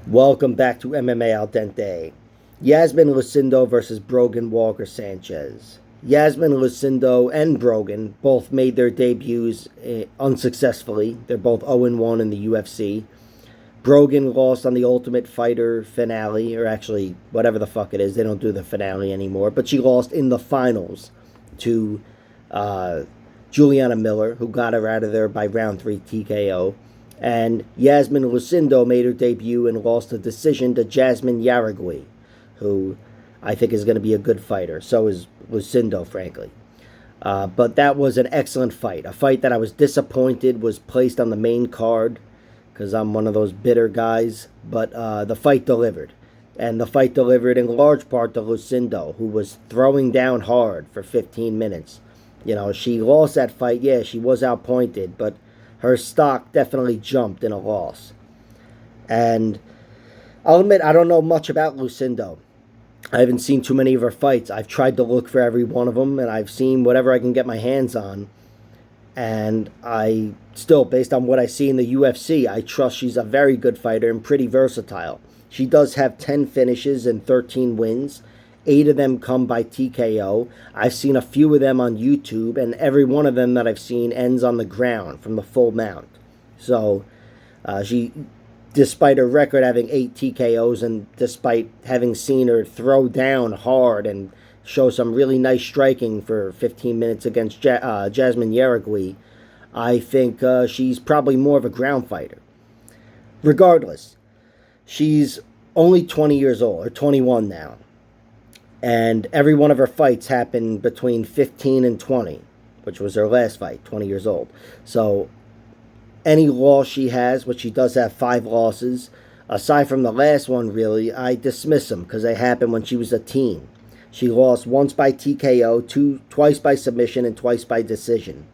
Welcome back to MMA Al Dente. Iasmin Lucindo versus Brogan Walker-Sanchez. Iasmin Lucindo and Brogan both made their debuts unsuccessfully. They're both 0-1 in the UFC. Brogan lost on the Ultimate Fighter finale, or actually, whatever the fuck it is. They don't do the finale anymore. But she lost in the finals to Juliana Miller, who got her out of there by round 3 TKO. And Iasmin Lucindo made her debut and lost a decision to Jasmine Yaragui, who I think is going to be a good fighter. So is Lucindo, frankly. But that was an excellent fight. A fight that I was disappointed was placed on the main card because I'm one of those bitter guys. But the fight delivered. And the fight delivered in large part to Lucindo, who was throwing down hard for 15 minutes. You know, she lost that fight. Yeah, she was outpointed, but her stock definitely jumped in a loss. And I'll admit, I don't know much about Lucindo. I haven't seen too many of her fights. I've tried to look for every one of them, and I've seen whatever I can get my hands on. And I still, based on what I see in the UFC, I trust she's a very good fighter and pretty versatile. She does have 10 finishes and 13 wins. 8 of them come by TKO. I've seen a few of them on YouTube, and every one of them that I've seen ends on the ground from the full mount. So, she, despite her record having 8 TKOs, and despite having seen her throw down hard and show some really nice striking for 15 minutes against Jasmine Yaragui, I think she's probably more of a ground fighter. Regardless, she's only 20 years old, or 21 now. And every one of her fights happened between 15 and 20, which was her last fight, 20 years old. So any loss she has, which she does have 5 losses, aside from the last one, really, I dismiss them because they happened when she was a teen. She lost once by TKO, twice by submission, and twice by decision.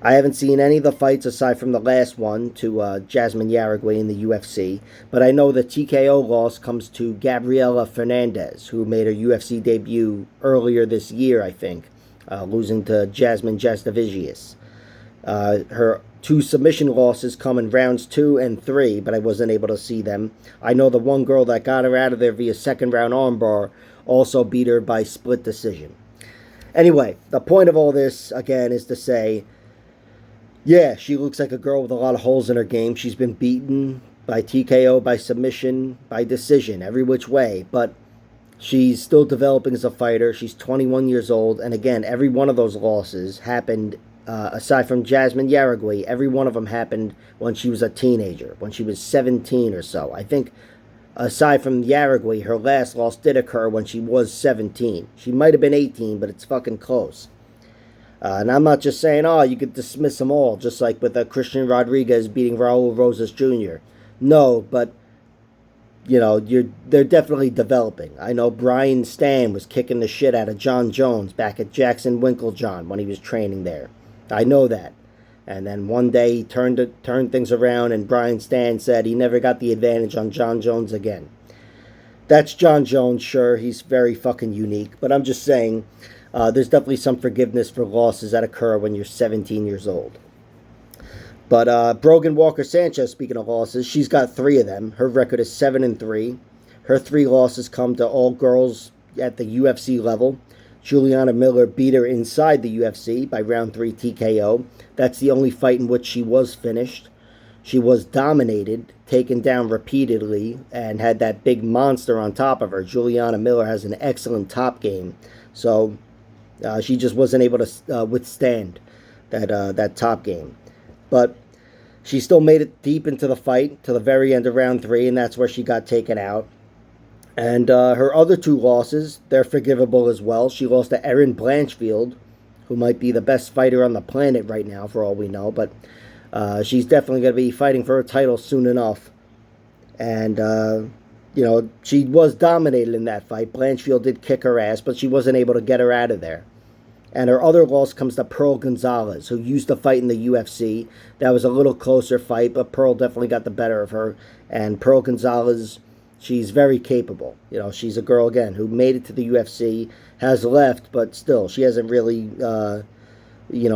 I haven't seen any of the fights aside from the last one to Jasmine Yaragui in the UFC, but I know the TKO loss comes to Gabriela Fernandez, who made her UFC debut earlier this year, I think, losing to Jasmine Jasdavigius. Her 2 submission losses come in rounds 2 and 3, but I wasn't able to see them. I know the one girl that got her out of there via second round armbar also beat her by split decision. Anyway, the point of all this, again, is to say, yeah, she looks like a girl with a lot of holes in her game. She's been beaten by TKO, by submission, by decision, every which way. But she's still developing as a fighter. She's 21 years old. And again, every one of those losses happened, aside from Jasmine Yaragui, every one of them happened when she was a teenager, when she was 17 or so. I think, aside from Yaragui, her last loss did occur when she was 17. She might have been 18, but it's fucking close. And I'm not just saying, oh, you could dismiss them all, just like with Christian Rodriguez beating Raul Rosas Jr. No, but, you know, they're definitely developing. I know Brian Stan was kicking the shit out of John Jones back at Jackson Winklejohn when he was training there. I know that. And then one day he turned things around, and Brian Stan said he never got the advantage on John Jones again. That's John Jones, sure, he's very fucking unique, but I'm just saying, there's definitely some forgiveness for losses that occur when you're 17 years old. But Brogan Walker-Sanchez, speaking of losses, she's got 3 of them. Her record is 7-3. Her 3 losses come to all girls at the UFC level. Juliana Miller beat her inside the UFC by round 3 TKO. That's the only fight in which she was finished. She was dominated, taken down repeatedly, and had that big monster on top of her. Juliana Miller has an excellent top game. So she just wasn't able to withstand that top game. But she still made it deep into the fight to the very end of round 3, and that's where she got taken out. And her other 2 losses, they're forgivable as well. She lost to Erin Blanchfield, who might be the best fighter on the planet right now, for all we know. But she's definitely going to be fighting for her title soon enough. And, you know, she was dominated in that fight. Blanchfield did kick her ass, but she wasn't able to get her out of there. And her other loss comes to Pearl Gonzalez, who used to fight in the UFC. That was a little closer fight, but Pearl definitely got the better of her. And Pearl Gonzalez, she's very capable. You know, she's a girl, again, who made it to the UFC, has left, but still, she hasn't really,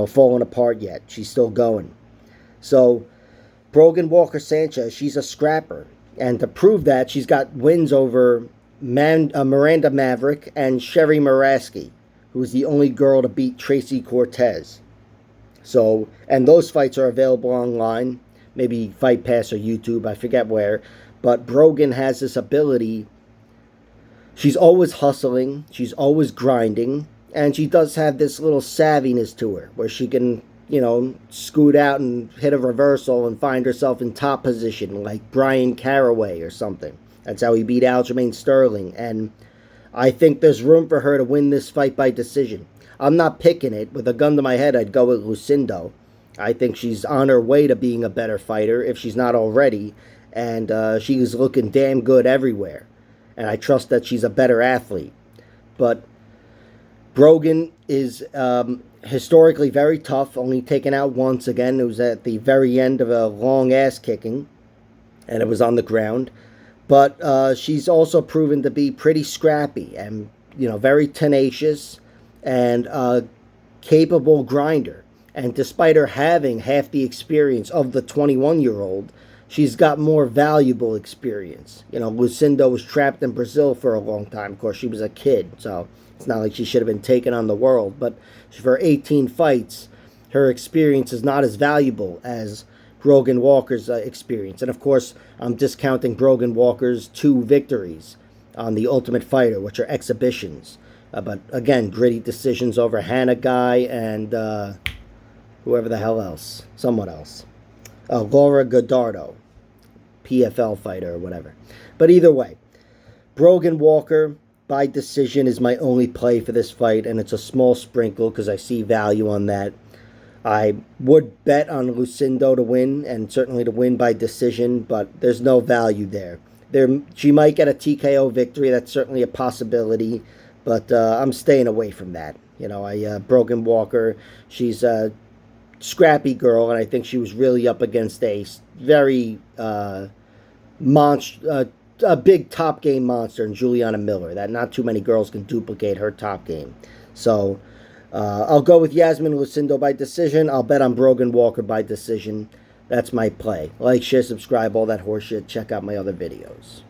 fallen apart yet. She's still going. So, Brogan Walker-Sanchez, she's a scrapper. And to prove that, she's got wins over Miranda Maverick and Sherry Maraski, who was the only girl to beat Tracy Cortez. So, and those fights are available online, maybe Fight Pass or YouTube, I forget where. But Brogan has this ability. She's always hustling, she's always grinding, and she does have this little savviness to her where she can, scoot out and hit a reversal and find herself in top position like Brian Caraway or something. That's how he beat Aljamain Sterling. And I think there's room for her to win this fight by decision. I'm not picking it. With a gun to my head, I'd go with Lucindo. I think she's on her way to being a better fighter, if she's not already. And she is looking damn good everywhere. And I trust that she's a better athlete. But Brogan is historically very tough, only taken out once again. It was at the very end of a long ass kicking, and it was on the ground. But she's also proven to be pretty scrappy and, very tenacious and capable grinder. And despite her having half the experience of the 21-year-old, she's got more valuable experience. Lucindo was trapped in Brazil for a long time. Of course, she was a kid, so it's not like she should have been taken on the world. But for 18 fights, her experience is not as valuable as Brogan Walker's experience. And of course, I'm discounting Brogan Walker's 2 victories on The Ultimate Fighter, which are exhibitions. But again, gritty decisions over Hannah Guy and whoever the hell else. Someone else. Laura Godardo. PFL fighter or whatever. But either way, Brogan Walker by decision is my only play for this fight, and it's a small sprinkle because I see value on that. I would bet on Lucindo to win, and certainly to win by decision, but there's no value there. She might get a TKO victory. That's certainly a possibility, but I'm staying away from that. Brogan Walker, she's a scrappy girl, and I think she was really up against a very a big top game monster in Juliana Miller. That not too many girls can duplicate her top game. So I'll go with Iasmin Lucindo by decision. I'll bet on Brogan Walker by decision. That's my play. Like, share, subscribe, all that horseshit. Check out my other videos.